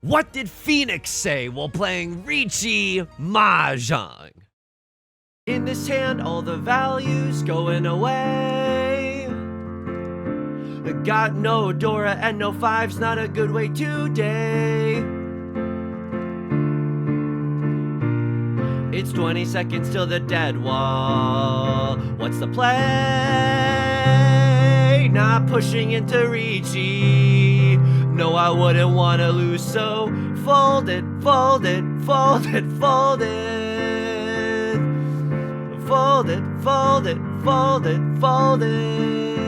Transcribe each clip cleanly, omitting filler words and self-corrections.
What did Phoenix say while playing Riichi Mahjong? In this hand, all the values going away. Got no Dora and no fives, not a good way today. It's 20 seconds till the dead wall. What's the play? Not pushing into Riichi. No, I wouldn't want to lose, so fold it, fold it, fold it, fold it. Fold it, fold it, fold it, fold it.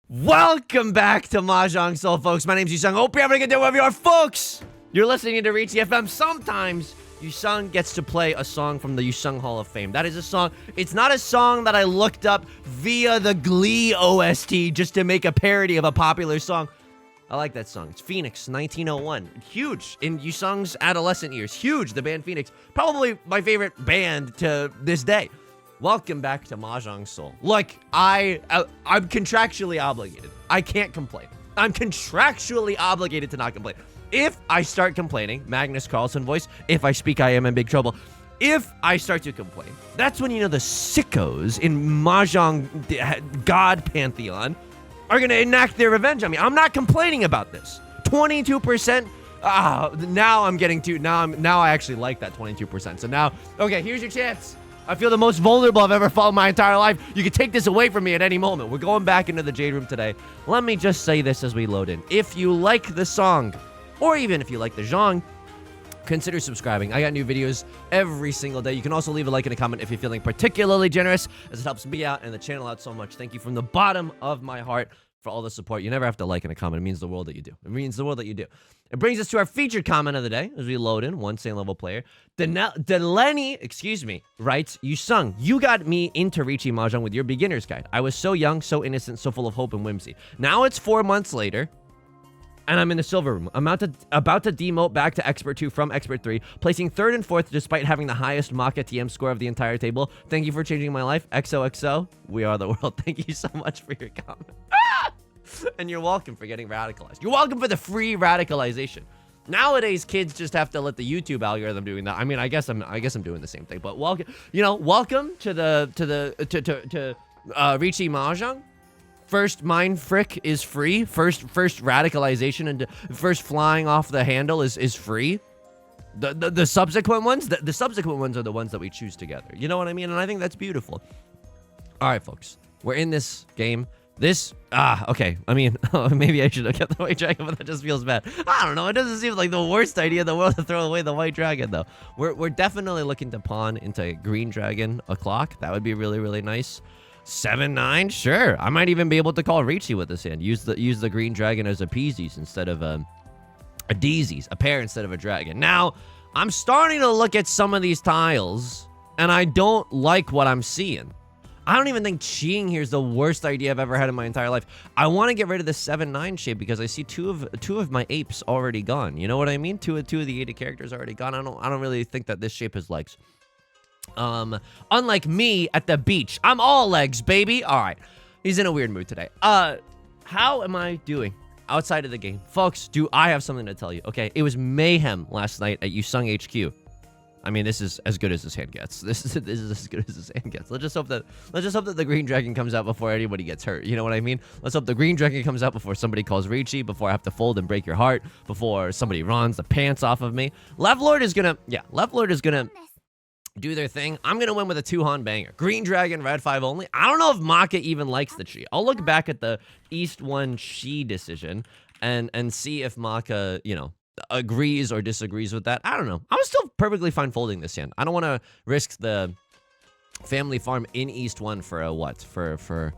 Welcome back to Mahjong Soul, folks. My name's Yusong. Hope you're having a good day wherever you are, folks. You're listening to Riichi FM. Sometimes Yusong gets to play a song from the Yusong Hall of Fame. That is a song. It's not a song that I looked up via the Glee OST just to make a parody of a popular song. I like that song. It's Phoenix, 1901. Huge in Yusong's adolescent years. Huge, the band Phoenix. Probably my favorite band to this day. Welcome back to Mahjong Soul. Look, I'm contractually obligated. I can't complain. I'm contractually obligated to not complain. If I start complaining, Magnus Carlsen voice, if I speak, I am in big trouble. If I start to complain, that's when, you know, the sickos in Mahjong God Pantheon are going to enact their revenge on me. I'm not complaining about this. 22%. Now I'm getting to, now I actually like that 22%. So now, okay, here's your chance. I feel the most vulnerable I've ever felt in my entire life. You can take this away from me at any moment. We're going back into the Jade Room today. Let me just say this as we load in. If you like the song, or even if you like the genre, consider subscribing. I got new videos every single day. You can also leave a like and a comment if you're feeling particularly generous, as it helps me out and the channel out so much. Thank you from the bottom of my heart for all the support. You never have to like and a comment. It means the world that you do. It means the world that you do. It brings us to our featured comment of the day as we load in. One same level player. Delaney, writes, Yusong, you got me into Riichi Mahjong with your beginner's guide. I was so young, so innocent, so full of hope and whimsy. Now it's 4 months later, and I'm in the silver room. I'm about to demote back to expert 2 from expert 3, placing 3rd and 4th despite having the highest Maka TM score of the entire table. Thank you for changing my life. XOXO, we are the world. Thank you so much for your comment. And you're welcome for getting radicalized. You're welcome for the free radicalization. Nowadays, kids just have to let the YouTube algorithm doing that. I mean, I guess I'm doing the same thing. But welcome, welcome to Riichi Mahjong. First mind frick is free. First radicalization and first flying off the handle is free. The subsequent ones, the subsequent ones are the ones that we choose together. You know what I mean? And I think that's beautiful. All right, folks, we're in this game. Okay. I mean, maybe I should have kept the white dragon, but that just feels bad. I don't know. It doesn't seem like the worst idea in the world to throw away the white dragon, though. We're definitely looking to pawn into green dragon a clock. That would be really, really nice. 7-9, sure. I might even be able to call Riichi with this hand. Use the green dragon as a peasies instead of a deesies, a pair instead of a dragon. Now, I'm starting to look at some of these tiles, and I don't like what I'm seeing. I don't even think cheating here is the worst idea I've ever had in my entire life. I want to get rid of the 7-9 shape because I see two of my apes already gone. You know what I mean? Two of the 80 characters already gone. I don't really think that this shape has legs. Unlike me at the beach, I'm all legs, baby. All right, he's in a weird mood today. How am I doing outside of the game, folks? Do I have something to tell you? Okay, it was mayhem last night at Yusong HQ. I mean, this is as good as this hand gets. This is as good as this hand gets. Let's just hope that the green dragon comes out before anybody gets hurt. You know what I mean? Let's hope the green dragon comes out before somebody calls Riichi, before I have to fold and break your heart, before somebody runs the pants off of me. Left Lord is gonna do their thing. I'm gonna win with a 2-Han banger. Green dragon, red 5 only. I don't know if Maka even likes the chi. I'll look back at the East 1 chi decision and see if Maka, agrees or disagrees with that. I don't know. I'm still perfectly fine folding this hand. I don't want to risk the family farm in East 1 for a what? For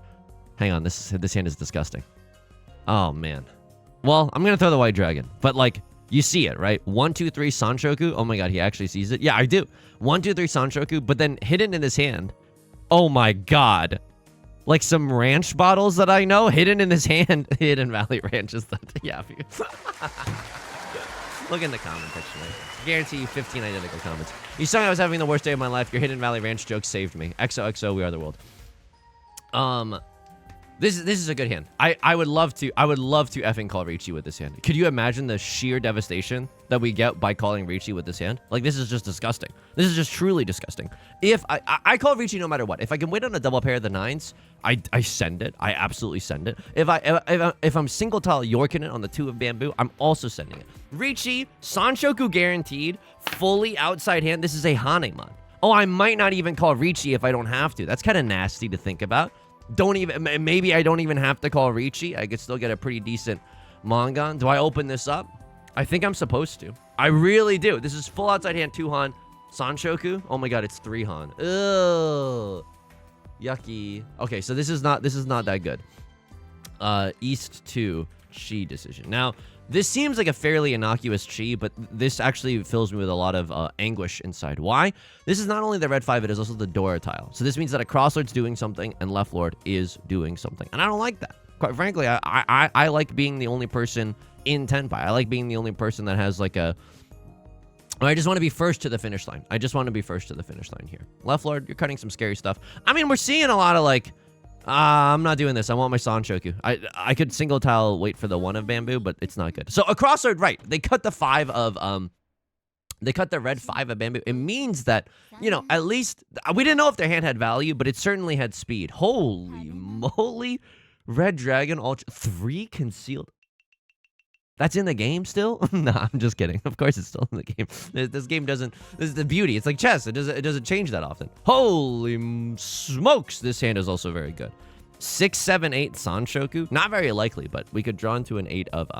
hang on, this hand is disgusting. Oh man. Well, I'm gonna throw the white dragon, but like you see it, right? 1, 2, 3 Sanshoku. Oh my god, he actually sees it. Yeah, I do. 1, 2, 3 Sanshoku, but then hidden in his hand. Oh my god. Like some ranch bottles that I know hidden in his hand. Hidden Valley Ranch is that. Yeah. Look in the comment section. Guarantee you 15 identical comments. You saw I was having the worst day of my life. Your Hidden Valley Ranch joke saved me. XOXO, we are the world. This is a good hand. I would love to effing call Riichi with this hand. Could you imagine the sheer devastation that we get by calling Riichi with this hand? Like, this is just disgusting. This is just truly disgusting. If I call Riichi no matter what. If I can win on a double pair of the 9s, I send it. I absolutely send it. If I'm single tile Yorking it on the 2 of bamboo, I'm also sending it. Riichi, Sanshoku guaranteed, fully outside hand. This is a Hanemon. Oh, I might not even call Riichi if I don't have to. That's kind of nasty to think about. Maybe I don't even have to call Riichi. I could still get a pretty decent Mangan. Do I open this up? I think I'm supposed to. I really do. This is full outside hand 2 Han. Sanshoku. Oh my god, it's 3 Han. Ugh. Yucky. Okay, so this is not that good. East 2 Chi decision. Now, this seems like a fairly innocuous Chi, but this actually fills me with a lot of anguish inside. Why? This is not only the red 5, it is also the Dora tile. So this means that a crosslord's doing something and left lord is doing something. And I don't like that. Quite frankly, I like being the only person in Tenpai. I like being the only person that has like a... I just want to be first to the finish line. I just want to be first to the finish line here. Left lord, you're cutting some scary stuff. I mean, we're seeing a lot of like... I'm not doing this. I want my Sanshoku. I could single tile wait for the 1 of bamboo, but it's not good. So a crossword, right? They cut the 5 of they cut the red 5 of bamboo. It means that, you know, at least we didn't know if their hand had value, but it certainly had speed. Holy moly, red dragon ultra 3 concealed. That's in the game still? Nah, I'm just kidding. Of course it's still in the game. This game doesn't... This is the beauty. It's like chess. It doesn't change that often. Holy smokes! This hand is also very good. 6, 7, 8 Sanshoku. Not very likely, but we could draw into an 8 of...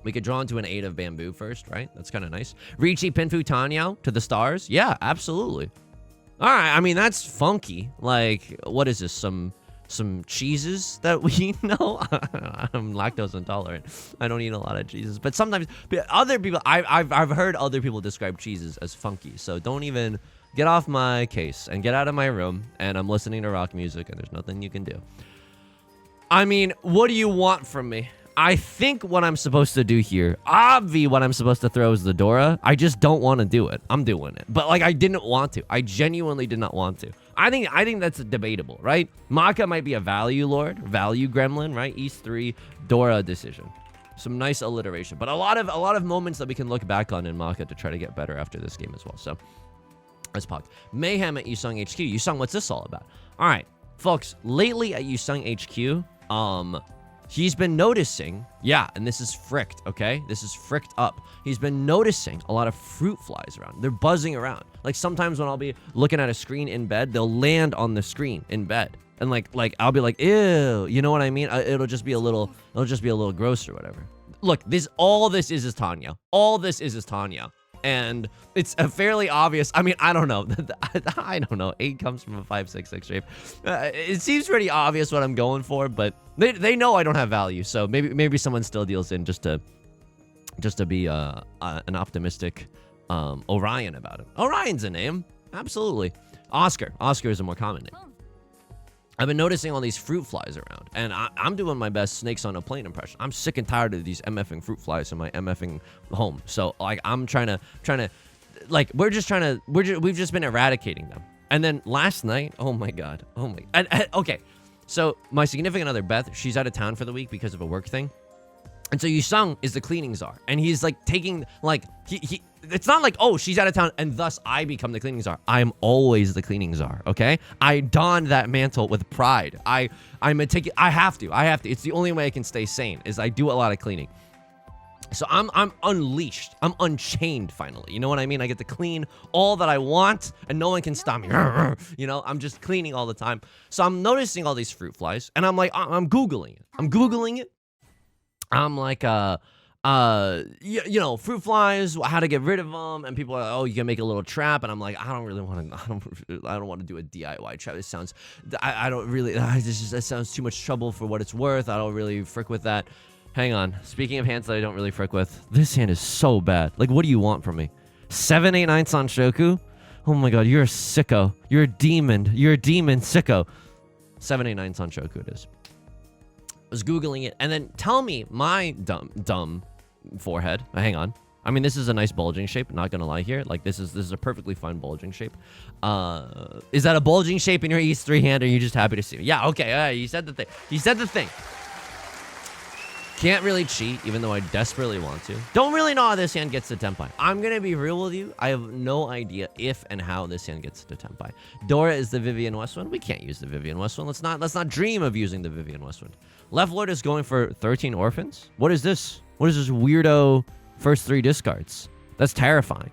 We could draw into an 8 of bamboo first, right? That's kind of nice. Riichi Pinfu Tanyao to the stars. Yeah, absolutely. All right, I mean, that's funky. Like, what is this? Some cheeses that we know. I'm lactose intolerant. I don't eat a lot of cheeses, but sometimes other people, I've heard other people describe cheeses as funky. So don't even get off my case and get out of my room. And I'm listening to rock music, and there's nothing you can do. I mean, what do you want from me? I think what I'm supposed to do here, what I'm supposed to throw is the Dora. I just don't want to do it. I'm doing it, but like I didn't want to. I genuinely did not want to. I think that's debatable, right? Maka might be a value lord, value gremlin, right? East 3, Dora decision. Some nice alliteration, but a lot of moments that we can look back on in Maka to try to get better after this game as well. So let's pause. Mayhem at Yusong HQ. Yusong, what's this all about? All right, folks. Lately at Yusong HQ, he's been noticing, yeah, and this is fricked, okay? This is fricked up. He's been noticing a lot of fruit flies around. They're buzzing around. Like sometimes when I'll be looking at a screen in bed, they'll land on the screen in bed. And like I'll be like, ew, you know what I mean? It'll just be a little gross or whatever. Look, all this is Tanya. All this is Tanya. And it's a fairly obvious, I mean, I don't know. I don't know. 8 comes from a 5, 6, 6 shape. It seems pretty obvious what I'm going for, but they know I don't have value. So maybe someone still deals in just to be an optimistic Orion about it. Orion's a name. Absolutely. Oscar is a more common name. I've been noticing all these fruit flies around, and I'm doing my best snakes on a plane impression. I'm sick and tired of these MFing fruit flies in my MFing home. So like I'm trying to like we've just been eradicating them. And then last night, oh my god, okay. So my significant other Beth, she's out of town for the week because of a work thing. And so Yusong is the cleaning czar, and he's like taking like he it's not like, oh, she's out of town and thus I become the cleaning czar. I'm always the cleaning czar, okay? I don that mantle with pride. I have to. It's the only way I can stay sane is I do a lot of cleaning. So I'm unleashed. I'm unchained finally. You know what I mean? I get to clean all that I want and no one can stop me. You know, I'm just cleaning all the time. So I'm noticing all these fruit flies and I'm like, I'm Googling it. I'm like, you know, fruit flies, how to get rid of them, and people are like, oh, you can make a little trap, and I'm like, I don't want to do a DIY trap. This sounds, that sounds too much trouble for what it's worth. I don't really frick with that. Hang on. Speaking of hands that I don't really frick with, this hand is so bad. Like, what do you want from me? 7, 8, 9 Sanshoku? Oh my god, you're a sicko. You're a demon. You're a demon sicko. 7, 8, 9 Sanshoku it is. Was Googling it, and then tell me my dumb forehead. Hang on. I mean, this is a nice bulging shape. Not gonna lie here. Like, this is a perfectly fine bulging shape. Is that a bulging shape in your East 3 hand? Or are you just happy to see me? Yeah, okay. You said the thing. You said the thing. Can't really cheat, even though I desperately want to. Don't really know how this hand gets to Tenpai. I'm gonna be real with you. I have no idea if and how this hand gets to Tenpai. Dora is the Vivian Westwind. We can't use the Vivian Westwind. Let's not dream of using the Vivian Westwind. Left Lord is going for 13 orphans. What is this? What is this weirdo first 3 discards? That's terrifying.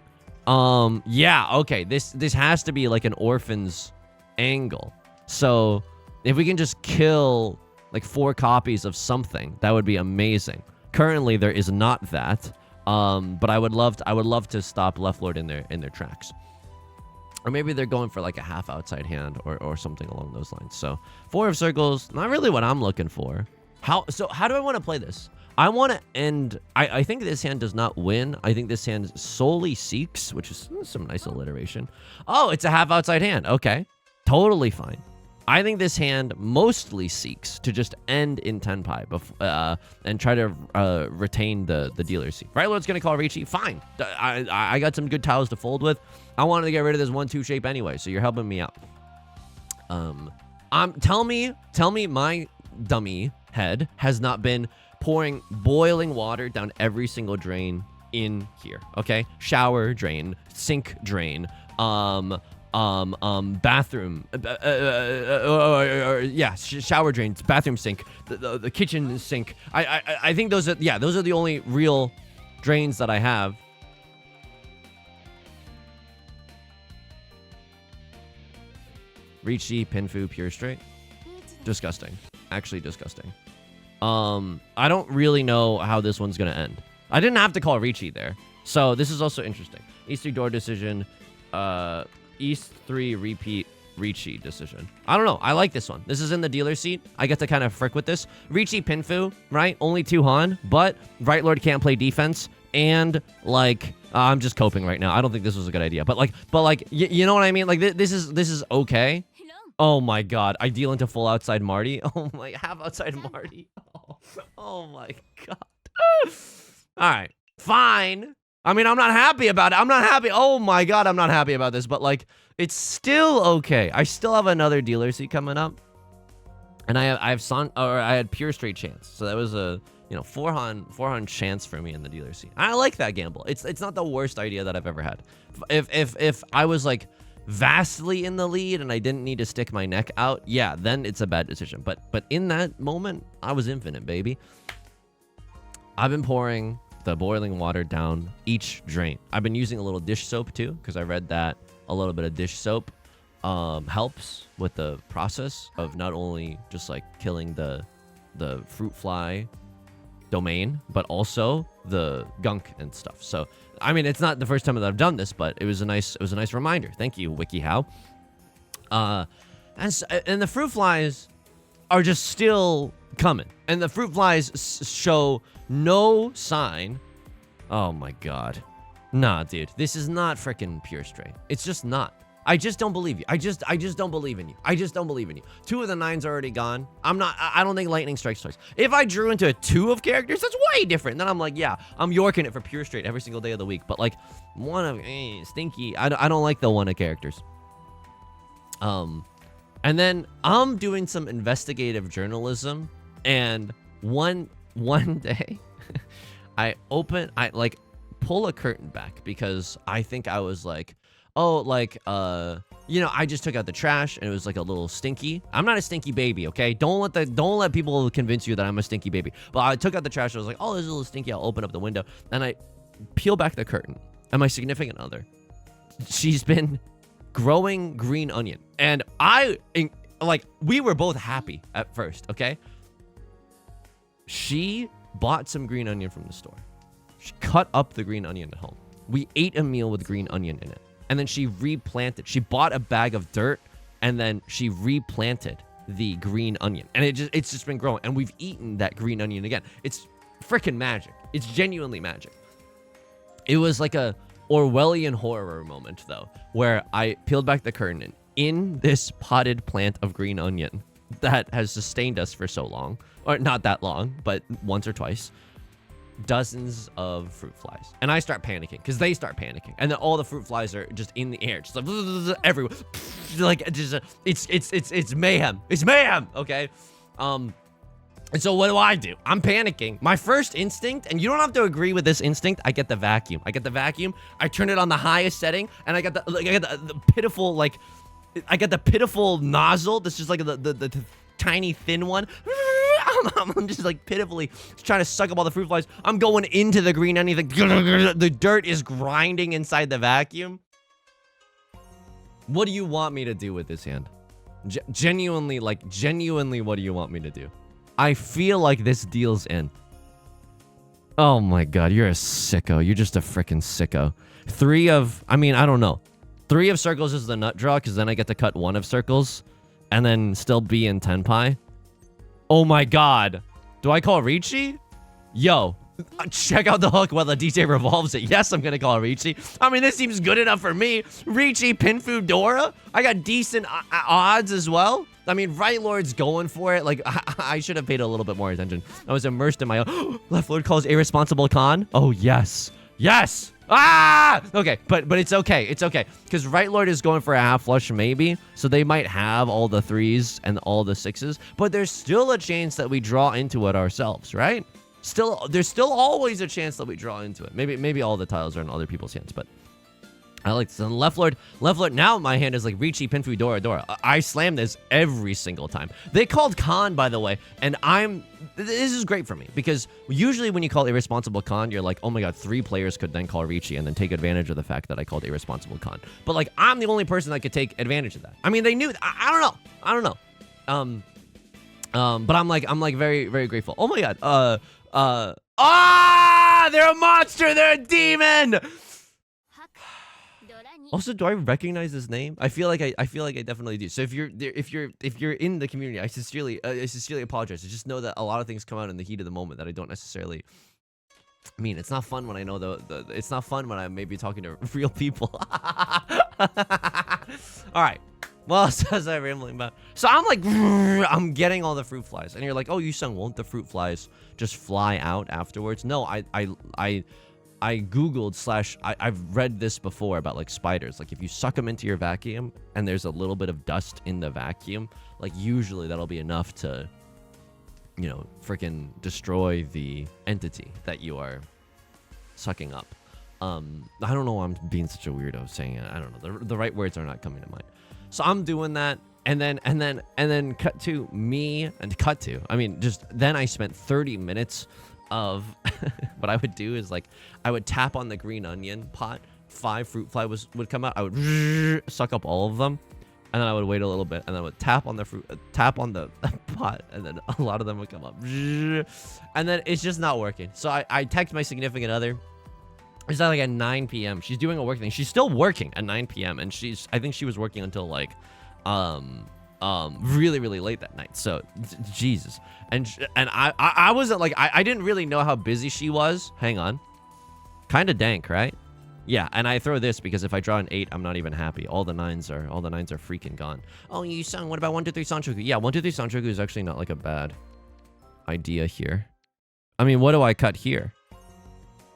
Yeah, okay. This has to be like an orphans angle. So if we can just kill like 4 copies of something, that would be amazing. Currently, there is not that. But I would love to stop Left Lord in their tracks. Or maybe they're going for like a half outside hand or something along those lines. So 4 of circles, not really what I'm looking for. How do I want to play this? I want to end. I think this hand does not win. I think this hand solely seeks, which is some nice alliteration. Oh, it's a half outside hand. Okay, totally fine. I think this hand mostly seeks to just end in Tenpai and try to retain the dealer seat. Right Lord's going to call Riichi. Fine. I got some good tiles to fold with. I wanted to get rid of this 1-2 shape anyway, so you're helping me out. Tell me my dummy head has not been pouring boiling water down every single drain in here, okay? Shower drain, sink drain, bathroom, shower drains, bathroom sink, the kitchen sink. I think those are the only real drains that I have. Riichi, Pinfu, pure straight. Disgusting. Actually disgusting. I don't really know how this one's gonna end. I didn't have to call Riichi there. So this is also interesting. East 3 door decision. East 3 repeat Riichi decision. I don't know. I like this one. This is in the dealer seat. I get to kind of frick with this. Riichi Pinfu, right? Only 2 Han, but Right Lord can't play defense. And like, I'm just coping right now. I don't think this was a good idea. But you know what I mean? Like this is okay. Oh my god. I deal into full outside Marty. Oh my, half outside Marty. Oh my god. All right. Fine. I mean, I'm not happy about it. I'm not happy. Oh my god, I'm not happy about this. But like, it's still okay. I still have another dealer seat coming up. And I had pure straight chance. So that was a 4 Han chance for me in the dealer seat. I like that gamble. It's not the worst idea that I've ever had. If I was like vastly in the lead and I didn't need to stick my neck out, yeah, then it's a bad decision. But in that moment, I was infinite, baby. I've been pouring the boiling water down each drain. I've been using a little dish soap too, because I read that a little bit of dish soap helps with the process of not only just like killing the fruit fly domain, but also the gunk and stuff. So I mean, it's not the first time that I've done this, but it was a nice reminder. Thank you, WikiHow. And the fruit flies are just still coming, and the fruit flies show no sign. Oh my god, nah, dude, this is not freaking pure straight. It's just not. I just don't believe you. I just don't believe in you. I just don't believe in you. 2 of the 9s are already gone. I don't think lightning strikes twice. If I drew into a 2 of characters, that's way different. Then I'm like, yeah, I'm yorking it for pure straight every single day of the week. But like 1 of stinky, I don't like the 1 of characters. And then I'm doing some investigative journalism, and one day I pull a curtain back because I think I was like, oh, like, I just took out the trash and it was like a little stinky. I'm not a stinky baby, okay? Don't let people convince you that I'm a stinky baby. But I took out the trash and I was like, oh, this is a little stinky. I'll open up the window. And I peel back the curtain. And my significant other, she's been growing green onion. And we were both happy at first, okay? She bought some green onion from the store. She cut up the green onion at home. We ate a meal with green onion in it. And then she replanted. She bought a bag of dirt, and then she replanted the green onion. And it's just been growing. And we've eaten that green onion again. It's freaking magic. It's genuinely magic. It was like a Orwellian horror moment, though, where I peeled back the curtain, and in this potted plant of green onion that has sustained us for so long, or not that long, but once or twice, dozens of fruit flies. And I start panicking because they start panicking. And then all the fruit flies are just in the air, just like everywhere. Like just it's mayhem. It's mayhem, okay? And so what do? I'm panicking. My first instinct, and you don't have to agree with this instinct, I get the vacuum. I turn it on the highest setting, and I get the pitiful, like, I get the pitiful nozzle. This is like the tiny thin one. I'm just like pitifully trying to suck up all the fruit flies. I'm going into the green anything. The dirt is grinding inside the vacuum. What do you want me to do with this hand? Genuinely, what do you want me to do? I feel like this deal's in. Oh my god, you're a sicko. You're just a freaking sicko. I don't know. 3 of circles is the nut draw, because then I get to cut 1 of circles, and then still be in Tenpai. Oh my god. Do I call Riichi? Yo, check out the hook while the DJ revolves it. Yes, I'm gonna call Riichi. I mean, this seems good enough for me. Riichi, Pinfu, Dora. I got decent odds as well. I mean, Right Lord's going for it. Like, I should have paid a little bit more attention. I was immersed in my own. Left Lord calls irresponsible con. Oh, yes. Yes. Ah! Okay, but it's okay. It's okay. Because Right Lord is going for a half flush, maybe. So they might have all the 3s and all the 6s. But there's still a chance that we draw into it ourselves, right? There's still always a chance that we draw into it. Maybe all the tiles are in other people's hands, but I like this. And left Lord, now my hand is like Riichi, Pinfu, Dora. I slam this every single time. They called con, by the way, and this is great for me, because usually when you call irresponsible con, you're like, oh my god, 3 players could then call Riichi and then take advantage of the fact that I called irresponsible con. But like, I'm the only person that could take advantage of that. I mean, they knew, I don't know. But I'm like very, very grateful. Oh my god, they're a monster, they're a demon! Also, do I recognize his name? I feel like I definitely do. So if you're in the community, I sincerely apologize. I just know that a lot of things come out in the heat of the moment that I don't necessarily mean. It's not fun when I know it's not fun when I may be talking to real people. All right. Well, as I'm rambling about. So I'm like, I'm getting all the fruit flies, and you're like, oh, Yusong, won't the fruit flies just fly out afterwards? No, I googled I've read this before about like spiders. Like if you suck them into your vacuum and there's a little bit of dust in the vacuum, like usually that'll be enough to, you know, freaking destroy the entity that you are sucking up. I don't know why I'm being such a weirdo saying it. I don't know. The right words are not coming to mind. So I'm doing that. And then then I spent 30 minutes of what I would do is like I would tap on the green onion pot. 5 fruit fly would come out. I would suck up all of them, and then I would wait a little bit, and then I would tap on the pot, and then a lot of them would come up, and then it's just not working. So I text my significant other. It's like at 9 p.m. She's doing a work thing. She's still working at 9 p.m. and I think she was working until like really, really late that night. So Jesus. And I wasn't like, I didn't really know how busy she was. Hang on. Kind of dank, right? Yeah, and I throw this because if I draw an 8, I'm not even happy. All the 9s are freaking gone. Oh, Yusong, what about 1, 2, 3 Sanchoku? Yeah, 1, 2, 3 Sanchoku is actually not like a bad idea here. I mean, what do I cut here?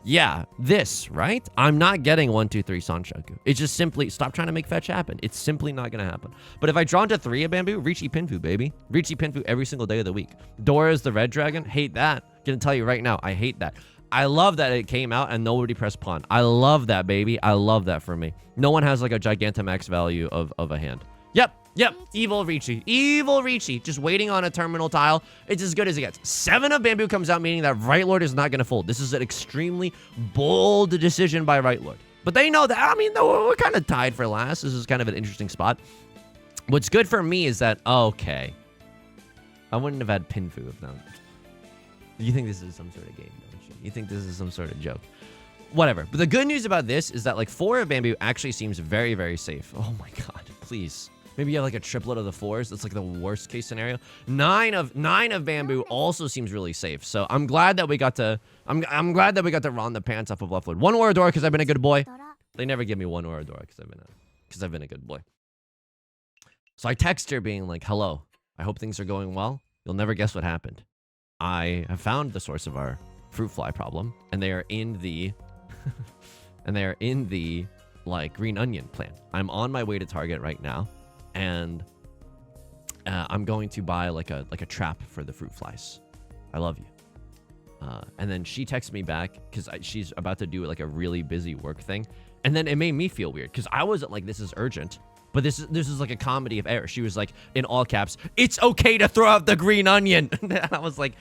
Yeah, this, right? I'm not getting 1, 2, 3 Sanchoku. It's just simply, stop trying to make fetch happen. It's simply not going to happen. But if I draw into 3 of bamboo, Riichi Pinfu, baby. Riichi Pinfu every single day of the week. Dora is the red dragon. Hate that. Gonna tell you right now, I hate that. I love that it came out and nobody pressed pawn. I love that, baby. I love that for me. No one has like a Gigantamax value of a hand. Yep. Evil Riichi. Evil Riichi. Just waiting on a terminal tile. It's as good as it gets. 7 of bamboo comes out, meaning that Right Lord is not going to fold. This is an extremely bold decision by Right Lord. But they know that. I mean, we're kind of tied for last. This is kind of an interesting spot. What's good for me is that, okay, I wouldn't have had Pinfu if not. You think this is some sort of game, don't you? You think this is some sort of joke. Whatever. But the good news about this is that like 4 of bamboo actually seems very, very safe. Oh my god, please. Maybe you have like a triplet of the 4s. That's like the worst case scenario. 9 of bamboo also seems really safe. So I'm glad that we got to I'm glad that we got to run the pants off of left Lord. 1 Oradora because I've been a good boy. They never give me 1 Oradora because I've been a good boy. So I text her being like, "Hello. I hope things are going well. You'll never guess what happened. I have found the source of our fruit fly problem, and they are in the and they are in the like green onion plant. I'm on my way to Target right now, and I'm going to buy like a trap for the fruit flies. I love you. And then she texts me back because she's about to do like a really busy work thing, and then it made me feel weird because I wasn't like, this is urgent, but this is like a comedy of errors. She was like, in all caps, "It's okay to throw out the green onion." And I was like,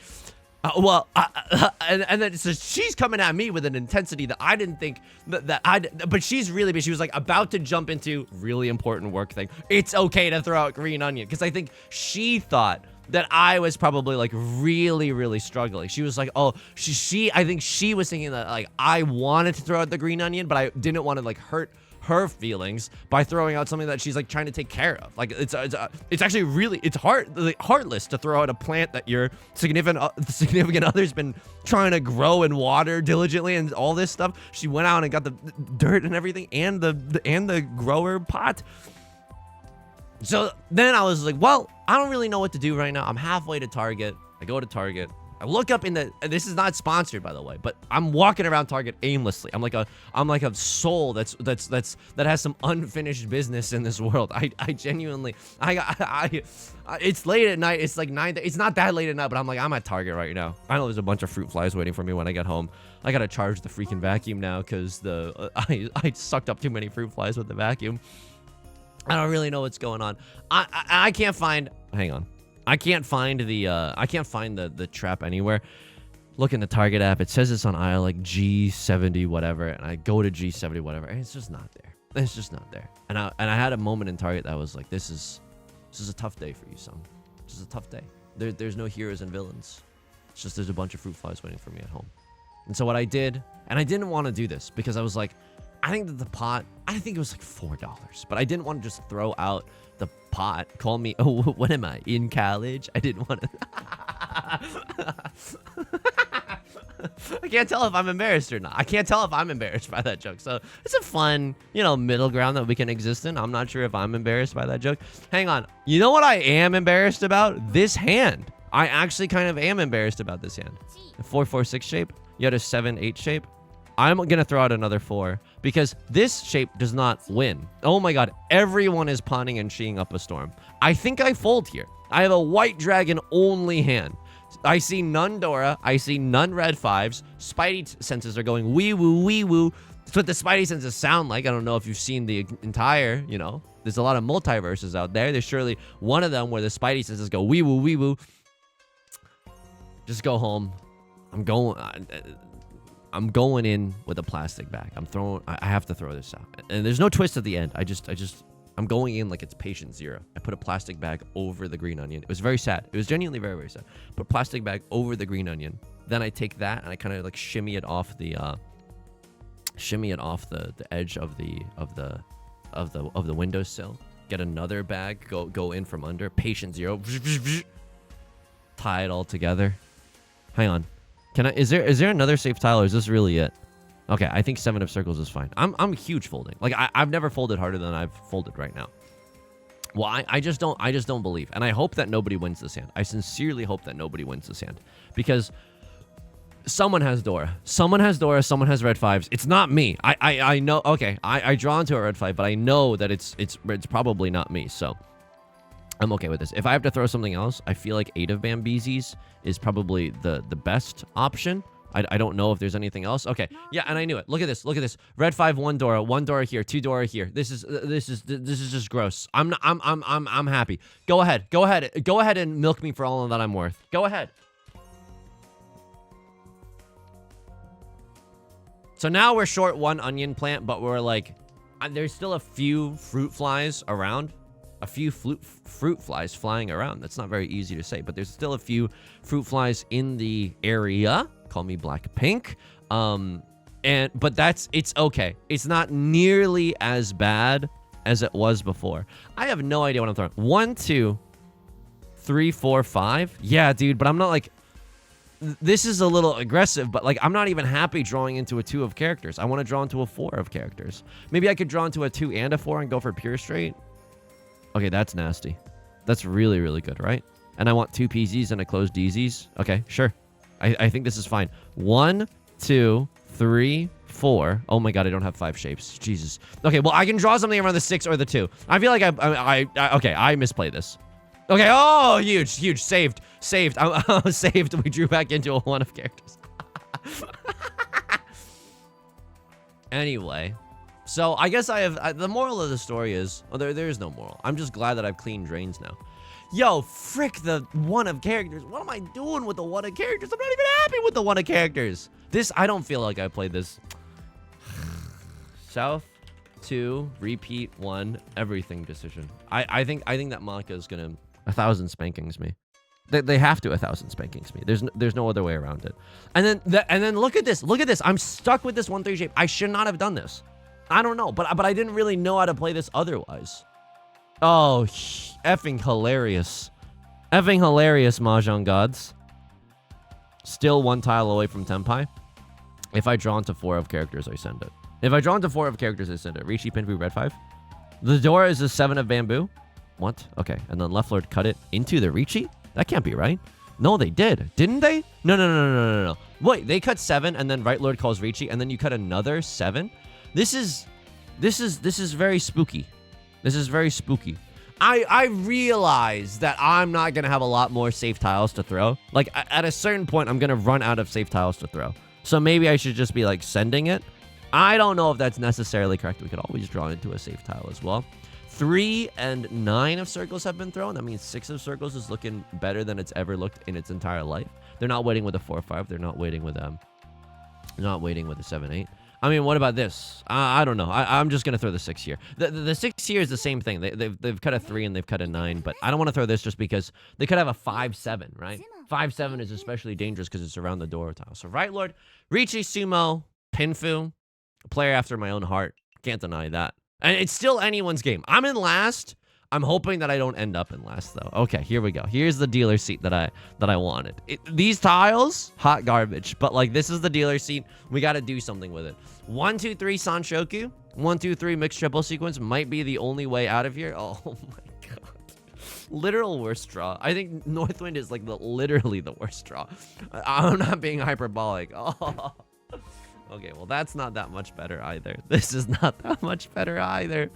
and then so she's coming at me with an intensity that I didn't think but she's really busy. She was like about to jump into really important work thing. It's okay to throw out green onion, because I think she thought that I was probably like really, really struggling. She was like, oh, I think she was thinking that like I wanted to throw out the green onion, but I didn't want to like hurt her feelings by throwing out something that she's like trying to take care of. Like it's actually really, it's heartless to throw out a plant that your significant other's been trying to grow and water diligently and all this stuff. She went out and got the dirt and everything and the grower pot. So then I was like, well, I don't really know what to do right now. I'm halfway to Target. I go to Target. I look up in the, this is not sponsored, by the way, but I'm walking around Target aimlessly. I'm like a soul that has some unfinished business in this world. I genuinely, it's late at night. It's like 9. It's not that late at night, but I'm like, I'm at Target right now. I know there's a bunch of fruit flies waiting for me when I get home. I gotta charge the freaking vacuum now because I sucked up too many fruit flies with the vacuum. I don't really know what's going on. I can't find. Hang on. I can't find the trap anywhere. Look in the Target app. It says it's on aisle like G70 whatever, and I go to G70 whatever, and it's just not there. It's just not there. And I had a moment in Target that was like, this is a tough day for you, son. This is a tough day. There's no heroes and villains. It's just there's a bunch of fruit flies waiting for me at home. And so what I did, and I didn't want to do this because I was like, I think that the pot, I think it was like $4, but I didn't want to just throw out the pot. Call me, oh, what am I, in college? I didn't want to. I can't tell if I'm embarrassed or not. I can't tell if I'm embarrassed by that joke. So it's a fun, middle ground that we can exist in. I'm not sure if I'm embarrassed by that joke. Hang on. You know what I am embarrassed about? This hand. I actually kind of am embarrassed about this hand. A 4-4-6 shape. You had a 7-8 shape. I'm going to throw out another 4 because this shape does not win. Oh my god, everyone is pawning and cheeing up a storm. I think I fold here. I have a white dragon only hand. I see none Dora. I see none red 5s. Spidey senses are going wee woo, wee woo. That's what the Spidey senses sound like. I don't know if you've seen the entire, there's a lot of multiverses out there. There's surely one of them where the Spidey senses go wee woo, wee woo. Just go home. I'm going in with a plastic bag. I have to throw this out. And there's no twist at the end. I'm going in like it's patient zero. I put a plastic bag over the green onion. It was very sad. It was genuinely very, very sad. Put plastic bag over the green onion. Then I take that and I kind of like shimmy it off the edge of the windowsill. Get another bag, go in from under. Patient zero. Tie it all together. Hang on. Is there another safe tile, or is this really it? Okay, I think 7 of circles is fine. I'm huge folding. Like I've never folded harder than I've folded right now. Well, I just don't believe, and I hope that nobody wins this hand. I sincerely hope that nobody wins this hand because someone has Dora. Someone has Dora. Someone has red 5s. It's not me. I know. Okay, I draw into a red 5, but I know that it's probably not me. So I'm okay with this. If I have to throw something else, I feel like 8 of Bambizis is probably the best option. I don't know if there's anything else. Okay, yeah, and I knew it. Look at this. Look at this. Red 5, 1 Dora here, 2 Dora here. This is just gross. I'm happy. Go ahead and milk me for all that I'm worth. Go ahead. So now we're short 1 onion plant, but we're like, there's still a few fruit flies around. A few fruit flies flying around. That's not very easy to say, but there's still a few fruit flies in the area. Call me Blackpink. But it's okay. It's not nearly as bad as it was before. I have no idea what I'm throwing. 1, 2, 3, 4, 5. Yeah, dude, but I'm not like, this is a little aggressive, but like I'm not even happy drawing into a 2 of characters. I want to draw into a 4 of characters. Maybe I could draw into a 2 and a 4 and go for pure straight. Okay, that's nasty. That's really, really good, right? And I want 2 PZs and a closed DZs. Okay, sure. I think this is fine. 1, 2, 3, 4. Oh my god, I don't have 5 shapes. Jesus. Okay, well, I can draw something around the 6 or the 2. I feel like okay, I misplayed this. Okay, oh, huge, huge. Saved. Saved. Saved. We drew back into a 1 of characters. Anyway, so I guess the moral of the story is, well, there is no moral. I'm just glad that I've cleaned drains now. Yo, frick the 1 of characters. What am I doing with the 1 of characters? I'm not even happy with the 1 of characters. This, I don't feel like I played this. South 2, repeat 1, everything decision. I think that Maka is gonna 1,000 spankings me. They have to 1,000 spankings me. There's no other way around it. And then look at this. Look at this. I'm stuck with this 1-3 shape. I should not have done this. I don't know, but I didn't really know how to play this otherwise. Oh, effing hilarious. Effing hilarious, Mahjong gods. Still 1 tile away from Tenpai. If I draw into 4 of characters, I send it. If I draw into 4 of characters, I send it. Riichi Pinfu red 5. The door is a 7 of bamboo. What? Okay, and then left lord cut it into the Riichi? That can't be right. No, they did. Didn't they? No. Wait, they cut 7 and then right lord calls Riichi and then you cut another 7? This is very spooky. This is very spooky. I realize that I'm not going to have a lot more safe tiles to throw. Like, at a certain point, I'm going to run out of safe tiles to throw. So maybe I should just be, like, sending it. I don't know if that's necessarily correct. We could always draw into a safe tile as well. 3 and 9 of circles have been thrown. That means 6 of circles is looking better than it's ever looked in its entire life. They're not waiting with a 4-5. They're not waiting with a 7-8. I mean, what about this? I don't know. I'm just gonna throw the 6 here. The 6 here is the same thing. They've cut a 3 and they've cut a 9, but I don't want to throw this just because they could have a 5-7, right? 5-7 is especially dangerous because it's around the door tile. So right lord, Riichi Sumo, Pinfu, a player after my own heart. Can't deny that. And it's still anyone's game. I'm in last. I'm hoping that I don't end up in last, though. Okay, here we go. Here's the dealer seat that I wanted. These tiles, hot garbage. But, like, this is the dealer seat. We got to do something with it. 1, 2, 3, Sanshoku. 1, 2, 3, mixed triple sequence might be the only way out of here. Oh, my God. Literal worst draw. I think Northwind is, like, literally the worst draw. I'm not being hyperbolic. Oh. Okay, well, that's not that much better either. This is not that much better either.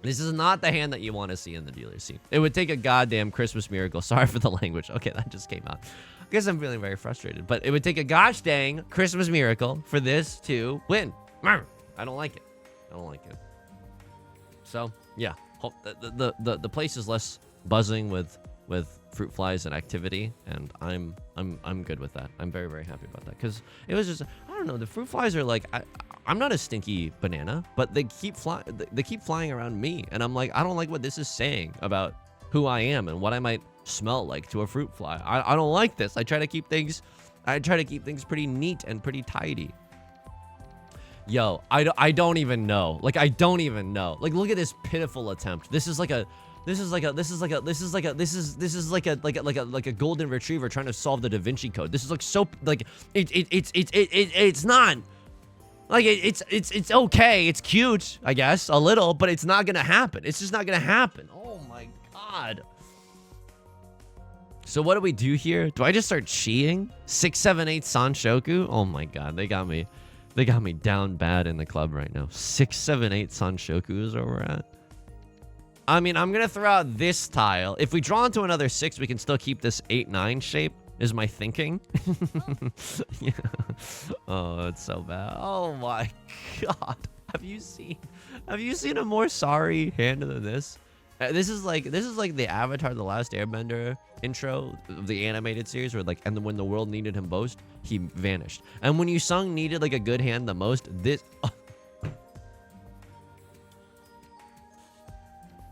This is not the hand that you want to see in the dealer seat. It would take a goddamn Christmas miracle. Sorry for the language. Okay, that just came out. I guess I'm feeling very frustrated. But it would take a gosh dang Christmas miracle for this to win. I don't like it. I don't like it. So, yeah. The place is less buzzing with fruit flies and activity, and I'm good with that. I'm very, very happy about that. Because it was just, I don't know, the fruit flies are like... I'm not a stinky banana, but they keep flying around me, and I'm like, I don't like what this is saying about who I am and what I might smell like to a fruit fly. I don't like this. I try to keep things pretty neat and pretty tidy. Yo, I don't even know. Like, I don't even know. Like, look at this pitiful attempt. This is like a golden retriever trying to solve the Da Vinci Code. This is like so like it's not. Like, it's okay. It's cute, I guess, a little, but it's not gonna happen. It's just not gonna happen. Oh my God. So what do we do here? Do I just start cheating? 6, 7, 8 Sanshoku? Oh my God, they got me down bad in the club right now. 6, 7, 8 Sanshoku is where we're at. I mean, I'm gonna throw out this tile. If we draw into another 6, we can still keep this 8, 9 shape. Is my thinking. Yeah. Oh, it's so bad. Oh my God. Have you seen a more sorry hand than this? This is like the Avatar The Last Airbender intro of the animated series where like, and then when the world needed him most, he vanished. And when Yusong needed like a good hand the most, this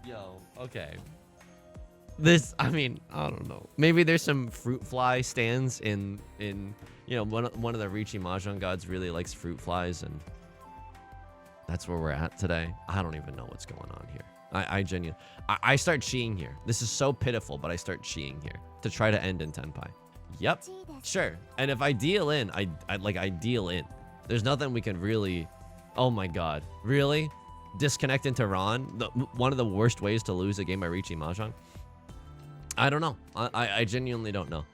Yo, okay. This, I mean, I don't know. Maybe there's some fruit fly stands in you know, one of the Riichi Mahjong gods really likes fruit flies, and that's where we're at today. I don't even know what's going on here. I genuinely, I start cheating here. This is so pitiful, but I start cheating here to try to end in Tenpai. Yep, sure. And if I deal in, I deal in. There's nothing we can really. Oh my God, really? Disconnect into Ron? One of the worst ways to lose a game by Riichi Mahjong. I don't know. I genuinely don't know.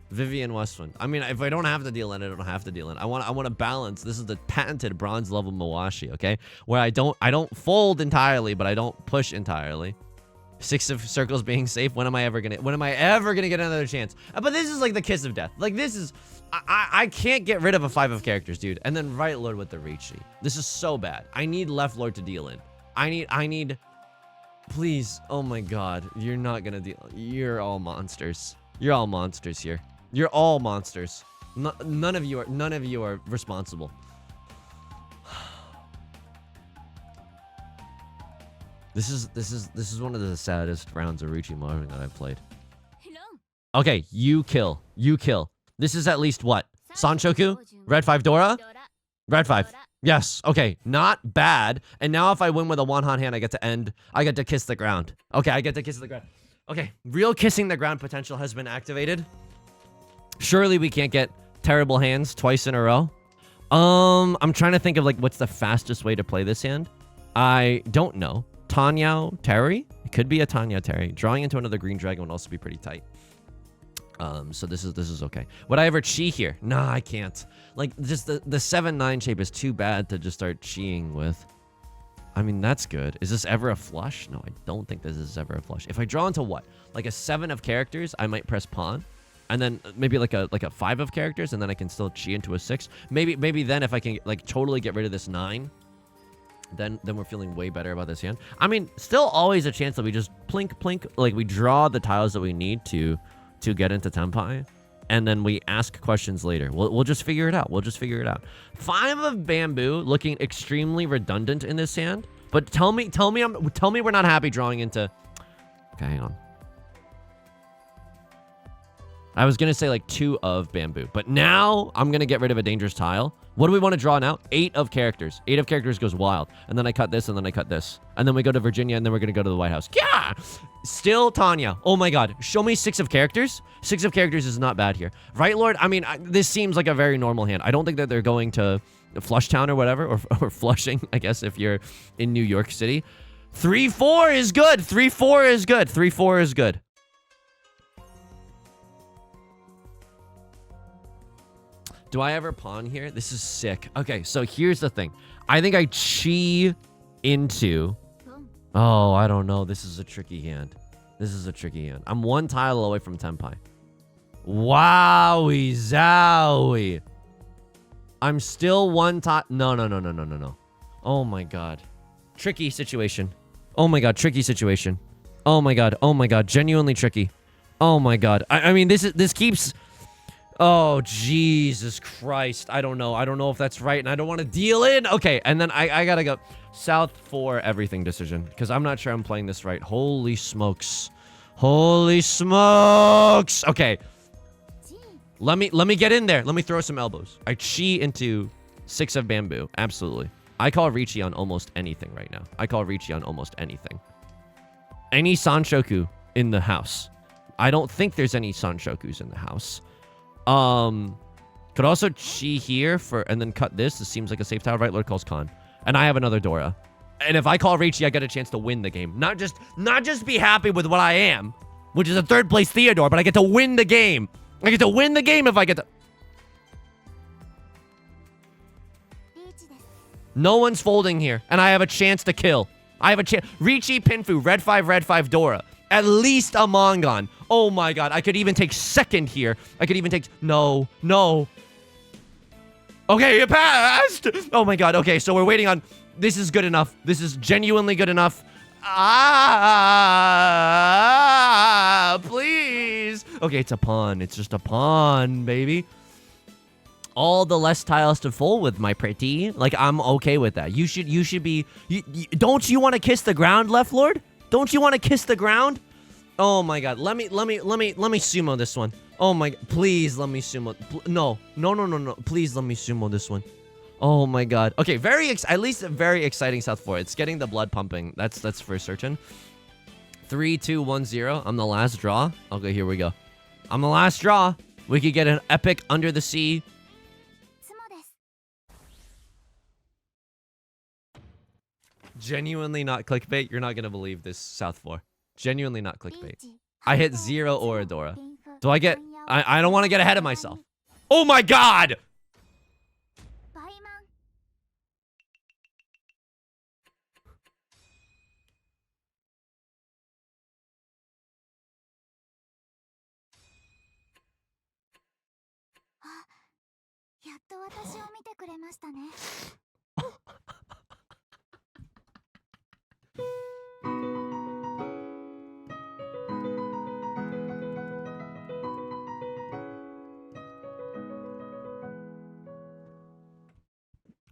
Vivian Westwind. I mean, if I don't have to deal in, I don't have to deal in. I want to balance. This is the patented bronze level Mawashi, okay? Where I don't fold entirely, but I don't push entirely. 6 of circles being safe. When am I ever gonna get another chance? But this is like the kiss of death. Like this is, I can't get rid of a 5 of characters, dude. And then right lord with the Riichi. This is so bad. I need left lord to deal in. I need, please. Oh my god, you're not gonna deal. You're all monsters. You're all monsters here. You're all monsters. None of you are responsible. This is one of the saddest rounds of Riichi Mahjong that I've played. Okay, you kill. This is at least what? Sanchoku? Red 5 Dora? Red 5. Yes. Okay, not bad. And now if I win with a one-hot hand, I get to kiss the ground. Okay, I get to kiss the ground. Okay, real kissing the ground potential has been activated. Surely we can't get terrible hands twice in a row. I'm trying to think of like what's the fastest way to play this hand. I don't know. Tanyao Terry? It could be a Tanyao Terry. Drawing into another green dragon would also be pretty tight. So this is okay. Would I ever chi here? Nah, I can't. Like just the 7-9 shape is too bad to just start chiing with. I mean, that's good. Is this ever a flush? No, I don't think this is ever a flush. If I draw into what? Like a 7 of characters, I might press pawn. And then maybe like a 5 of characters, and then I can still chi into a 6. Maybe then if I can like totally get rid of this 9, then we're feeling way better about this hand. I mean, still always a chance that we just plink, like we draw the tiles that we need to get into Tenpai, and then we ask questions later. We'll just figure it out. 5 of bamboo looking extremely redundant in this hand. But tell me we're not happy drawing into. Okay, hang on. I was going to say like 2 of bamboo, but now I'm going to get rid of a dangerous tile. What do we want to draw now? 8 of characters. 8 of characters goes wild. And then I cut this, and then I cut this. And then we go to Virginia, and then we're going to go to the White House. Yeah! Still Tanya. Oh my god. Show me 6 of characters. 6 of characters is not bad here. Right, Lord? I mean, this seems like a very normal hand. I don't think that they're going to Flushtown or whatever, or Flushing, I guess, if you're in New York City. 3-4 is good. 3-4 is good. 3-4 is good. Do I ever pawn here? This is sick. Okay, so here's the thing. I think I chi into... Oh, I don't know. This is a tricky hand. I'm 1 tile away from Tenpai. Wowie zowie. I'm still 1 tile... No. Oh my god. Tricky situation. Oh my god, tricky situation. Oh my god, genuinely tricky. Oh my god. I mean, this keeps... Oh, Jesus Christ. I don't know if that's right, and I don't want to deal in. Okay, and then I gotta go south for everything decision, because I'm not sure I'm playing this right. Holy smokes. Okay. Let me get in there. Let me throw some elbows. I chi into 6 of bamboo. Absolutely. I call Riichi on almost anything right now. Any Sanshoku in the house. I don't think there's any Sanshokus in the house. Could also chi here and then cut this. This seems like a safe tile. Right, Lord calls Khan. And I have another Dora. And if I call Riichi, I get a chance to win the game. Not just be happy with what I am, which is a 3rd place Theodore, but I get to win the game. If I get to... No one's folding here, and I have a chance to kill. Riichi, Pinfu, red 5 Dora. At least a Mongon. Oh my god, I could even take 2nd here. No. Okay, it passed! Oh my god, okay, so we're waiting on... This is good enough. This is genuinely good enough. Please! Okay, it's a pawn. It's just a pawn, baby. All the less tiles to fold with, my pretty. Like, I'm okay with that. You should be... don't you want to kiss the ground, Left Lord? Don't you want to kiss the ground? Oh my god. Let me sumo this one. Oh my... Please let me sumo... No. Please let me sumo this one. Oh my god. Okay, at least a very exciting South 4. It's getting the blood pumping. That's for certain. 3, 2, 1, 0. I'm the last draw. Okay, here we go. I'm the last draw. We could get an epic Under the Sea. Genuinely not clickbait. You're not gonna believe this, South 4. Genuinely not clickbait. I hit 0 Oradora. Do I get I don't want to get ahead of myself. Oh my god!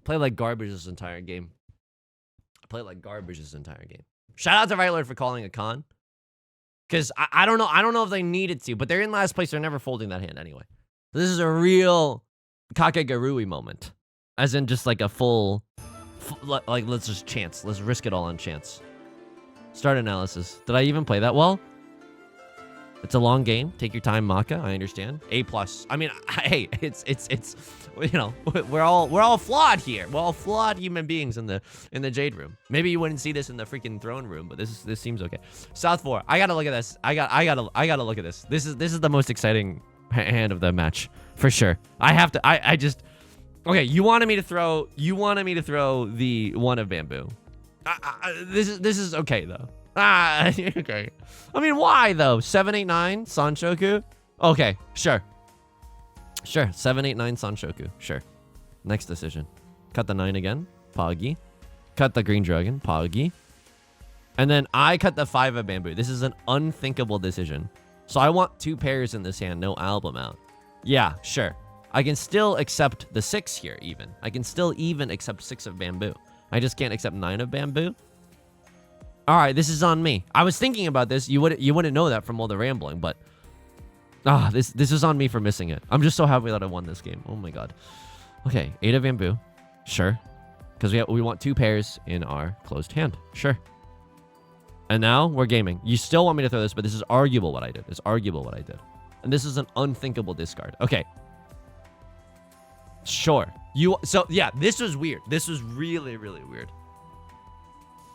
Play like garbage this entire game. Play like garbage this entire game. Shout out to Right Lord for calling a con. Because I don't know. I don't know if they needed to, but they're in last place. They're never folding that hand anyway. This is a real Kakegarui moment. As in just like a full like, let's just chance. Let's risk it all on chance. Start analysis. Did I even play that well? It's a long game. Take your time, Maka. I understand. A+. I mean, hey, it's you know, we're all flawed here. We're all flawed human beings in the Jade Room. Maybe you wouldn't see this in the freaking throne room, but this seems okay. South 4. I gotta look at this. I gotta look at this. This is the most exciting hand of the match for sure. I have to. I just. Okay, you wanted me to throw the one of bamboo. This is okay though. Okay. I mean, why though? 789 Sanshoku? Okay, sure. Sure, 789 Sanshoku. Sure. Next decision. Cut the 9 again. Poggy. Cut the green dragon. Poggy. And then I cut the 5 of bamboo. This is an unthinkable decision. So I want 2 pairs in this hand, no album out. Yeah, sure. I can still accept the 6 here even. I can still even accept 6 of bamboo. I just can't accept 9 of bamboo. All right, this is on me. I was thinking about this. You wouldn't know that from all the rambling, but this is on me for missing it. I'm just so happy that I won this game. Oh my god. Okay, 8 of bamboo. Sure. Because we want 2 pairs in our closed hand. Sure. And now we're gaming. You still want me to throw this, but this is arguable what I did. It's arguable what I did. And this is an unthinkable discard. Okay. Sure. So yeah, this was weird. This was really, really weird.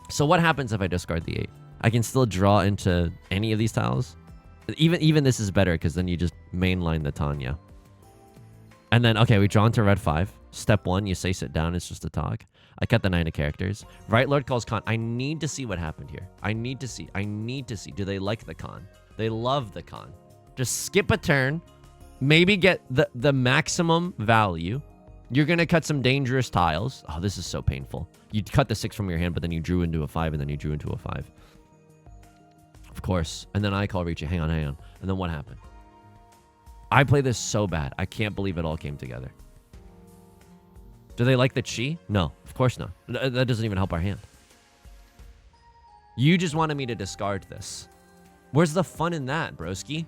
So what happens if I discard the 8? I can still draw into any of these tiles. Even this is better because then you just mainline the Tanya. And then, okay, we draw into red 5. Step 1, you say sit down. It's just a talk. I cut the 9 of characters. Right Lord calls con. I need to see what happened here. I need to see. Do they like the con? They love the con. Just skip a turn. Maybe get the maximum value. You're going to cut some dangerous tiles. Oh, this is so painful. You cut the 6 from your hand, but then you drew into a 5, and then you drew into a 5. Of course. And then I call Riichi. Hang on. And then what happened? I play this so bad. I can't believe it all came together. Do they like the chi? No, of course not. That doesn't even help our hand. You just wanted me to discard this. Where's the fun in that, broski?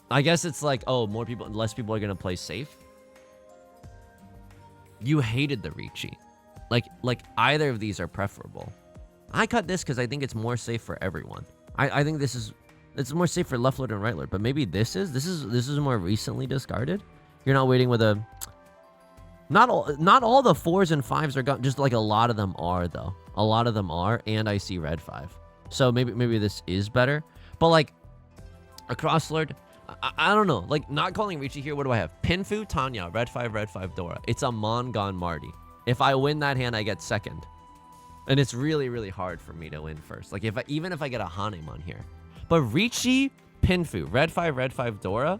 I guess it's like, oh, less people are going to play safe. You hated the Riichi. Like either of these are preferable. I cut this because I think it's more safe for everyone. I think it's more safe for left lord and right lord, but maybe this is more recently discarded. You're not waiting with a. Not all the 4s and 5s are gone. Just like a lot of them are though. A lot of them are, and I see red 5. So maybe this is better. But like a cross lord. I don't know. Like, not calling Riichi here, what do I have? Pinfu, Tanya, red 5, Dora. It's a Mongon Marty. If I win that hand, I get second. And it's really, really hard for me to win first. Like, even if I get a Hanemon here. But Riichi, Pinfu, red 5, Dora.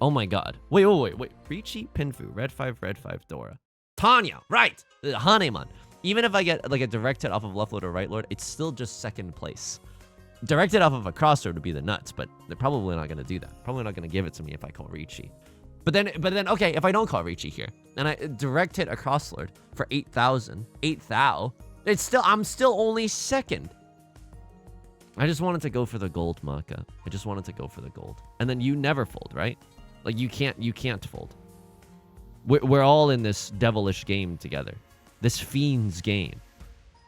Oh my god. Wait. Riichi, Pinfu, red 5, Dora. Tanya, right. Hanemon. Even if I get, like, a direct hit off of left lord or right lord, it's still just second place. Directed off of a crossroad would be the nuts, but they're probably not going to do that. Probably not going to give it to me if I call Riichi. But then, okay, if I don't call Riichi here, and I direct hit a crosslord for 8,000, I'm still only second. I just wanted to go for the gold, Maka. I just wanted to go for the gold. And then you never fold, right? Like, you can't fold. We're all in this devilish game together. This fiend's game.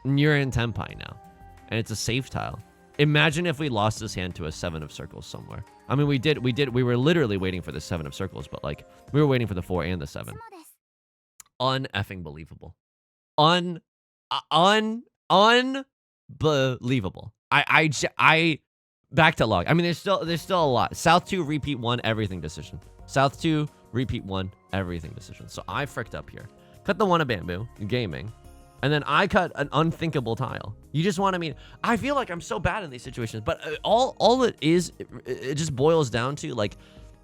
And you're in Tenpai now. And it's a safe tile. Imagine if we lost this hand to a 7 of circles somewhere. I mean, we were literally waiting for the 7 of circles, but like, we were waiting for the 4 and the 7. Un-effing believable. Unbelievable. I back to log. I mean, there's still a lot. South 2, repeat 1, everything decision. South 2, repeat 1, everything decision. So I fricked up here. Cut the one of bamboo, gaming. And then I cut an unthinkable tile. You just want to mean, I feel like I'm so bad in these situations, but all it is, it just boils down to like,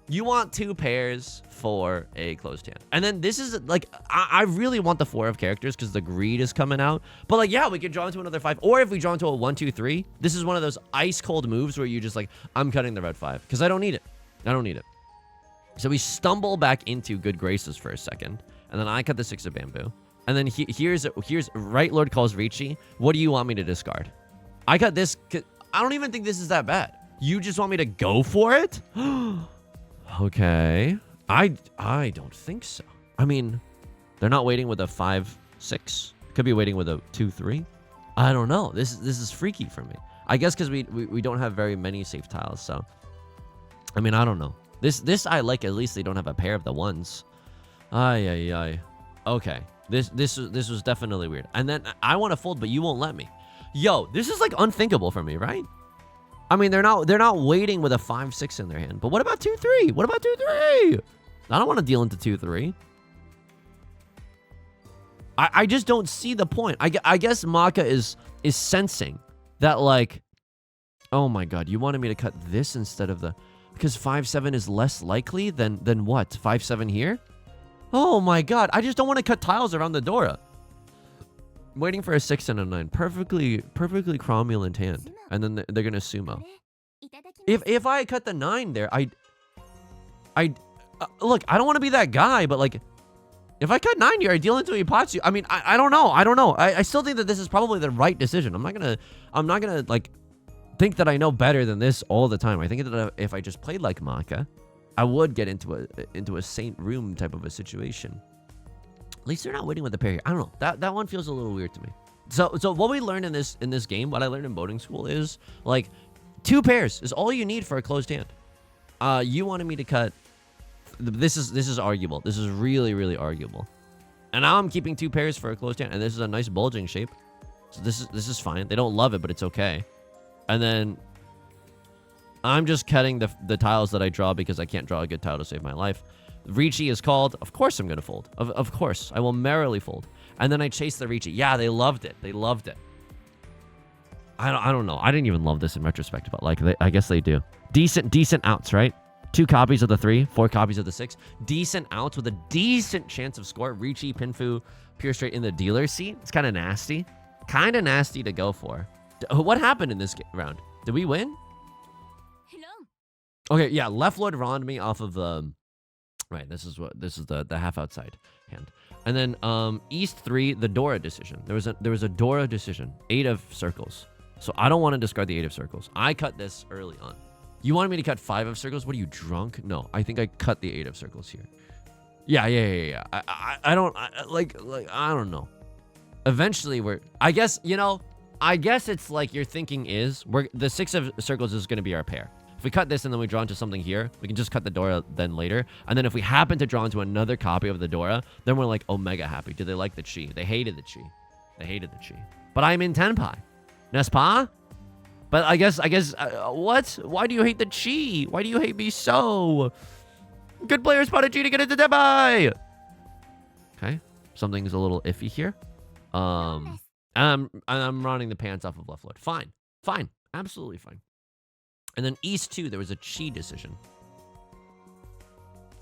you want 2 pairs for a closed hand. And then this is like, I really want the 4 of characters because the greed is coming out. But like, yeah, we could draw into another 5. Or if we draw into a 1, 2, 3, this is one of those ice cold moves where you just like, I'm cutting the red 5 because I don't need it. I don't need it. So we stumble back into good graces for a second. And then I cut the 6 of bamboo. And then here's Right Lord calls Riichi. What do you want me to discard? I cut this. I don't even think this is that bad. You just want me to go for it? Okay. I don't think so. I mean, they're not waiting with a 5, 6. Could be waiting with a 2, 3. I don't know. This is freaky for me. I guess because we don't have very many safe tiles. So, I mean, I don't know. This I like. At least they don't have a pair of the ones. Ay. Okay. This was definitely weird. And then I want to fold, but you won't let me. Yo, this is like unthinkable for me, right? I mean, they're not waiting with a 5, 6 in their hand. But what about 2, 3? What about 2, 3? I don't want to deal into 2, 3. I just don't see the point. I guess Maka is sensing that, like, oh my god, you wanted me to cut this instead of the, because 5, 7 is less likely than what? 5, 7 here? Oh my god, I just don't want to cut tiles around the Dora. Waiting for a 6 and a 9. Perfectly cromulent hand. And then they're going to sumo. If I cut the 9 there, look, I don't want to be that guy, but like, if I cut 9 here, I deal into Ipatsu. I mean, I don't know. I still think that this is probably the right decision. I'm not gonna like think that I know better than this all the time. I think that if I just played like Maka, I would get into a Saint Room type of a situation. At least they're not waiting with the pair here. I don't know. That one feels a little weird to me. So what we learned in this game, what I learned in boating school is like 2 pairs is all you need for a closed hand. You wanted me to cut. This is arguable. This is really arguable. And now I'm keeping 2 pairs for a closed hand, and this is a nice bulging shape. So this is fine. They don't love it, but it's okay. And then I'm just cutting the tiles that I draw because I can't draw a good tile to save my life. Riichi is called. Of course I'm going to fold. Of course. I will merrily fold. And then I chase the Riichi. Yeah, they loved it. They loved it. I don't know. I didn't even love this in retrospect, but like I guess they do. Decent outs, right? 2 copies of the 3, 4 copies of the 6. Decent outs with a decent chance of score. Riichi, Pinfu, pure straight in the dealer's seat. It's kind of nasty. Kind of nasty to go for. What happened in this round? Did we win? Okay, yeah. Left Lord Rond me off of the... Right, this is the half outside hand. And then East 3, the Dora decision. There was a Dora decision. 8 of circles. So I don't want to discard the 8 of circles. I cut this early on. You wanted me to cut 5 of circles? What are you, drunk? No, I think I cut the 8 of circles here. Yeah. I don't know. Eventually I guess it's like your thinking is the 6 of circles is going to be our pair. If we cut this and then we draw into something here, we can just cut the Dora then later. And then if we happen to draw into another copy of the Dora, then we're like omega happy. Do they like the chi? They hated the chi. But I'm in Tenpai. N'est-ce pas? But I guess, what? Why do you hate the chi? Why do you hate me so? Good player spotted chi to get into Tenpai. Okay. Something's a little iffy here. And I'm running the pants off of Left Lord. Fine. Absolutely fine. And then East 2, there was a chi decision.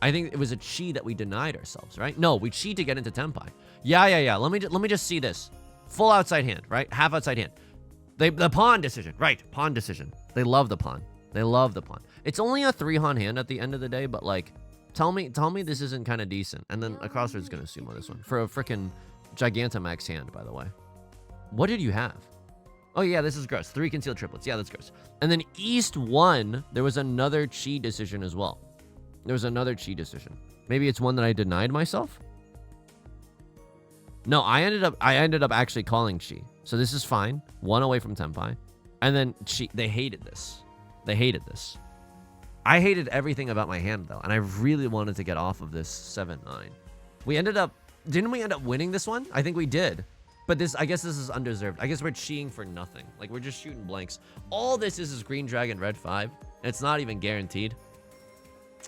I think it was a chi that we denied ourselves, right? No, we chi to get into Tenpai. Yeah. Let me just see this. Full outside hand, right? Half outside hand. The pawn decision, right? Pawn decision. They love the pawn. It's only a 3-han hand at the end of the day, but like, tell me this isn't kind of decent. And then a crossroads is gonna sumo this one for a freaking Gigantamax hand, by the way. What did you have? Oh yeah, this is gross. 3 concealed triplets. Yeah, that's gross. And then East 1, there was another chi decision as well. Maybe it's one that I denied myself. No, I ended up actually calling chi. So this is fine. 1 away from Tenpai. And then chi, they hated this. I hated everything about my hand though, and I really wanted to get off of this 7-9. Didn't we end up winning this one? I think we did. But this, I guess this is undeserved. I guess we're cheating for nothing. Like, we're just shooting blanks. All this is green dragon, red 5. And it's not even guaranteed.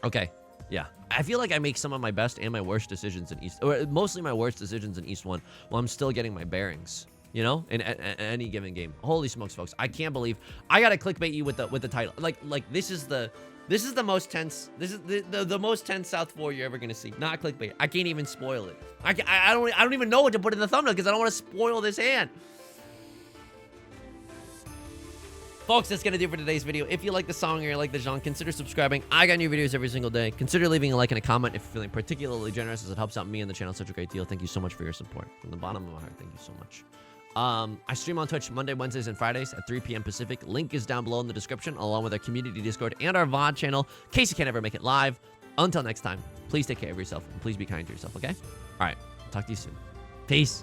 Okay. Yeah. I feel like I make some of my best and my worst decisions in East, or mostly my worst decisions in East 1 while I'm still getting my bearings. You know, in any given game. Holy smokes, folks! I can't believe I gotta clickbait you with the title. Like this is the most tense. This is the most tense South 4 you're ever gonna see. Not clickbait. I can't even spoil it. I don't even know what to put in the thumbnail because I don't want to spoil this hand. Folks, that's gonna do it for today's video. If you like the song or you like the genre, consider subscribing. I got new videos every single day. Consider leaving a like and a comment if you're feeling particularly generous, as it helps out me and the channel such a great deal. Thank you so much for your support. From the bottom of my heart, thank you so much. I stream on Twitch Monday, Wednesdays, and Fridays at 3 p.m. Pacific. Link is down below in the description, along with our community Discord and our VOD channel, in case you can't ever make it live. Until next time, please take care of yourself, and please be kind to yourself, okay? All right, talk to you soon. Peace.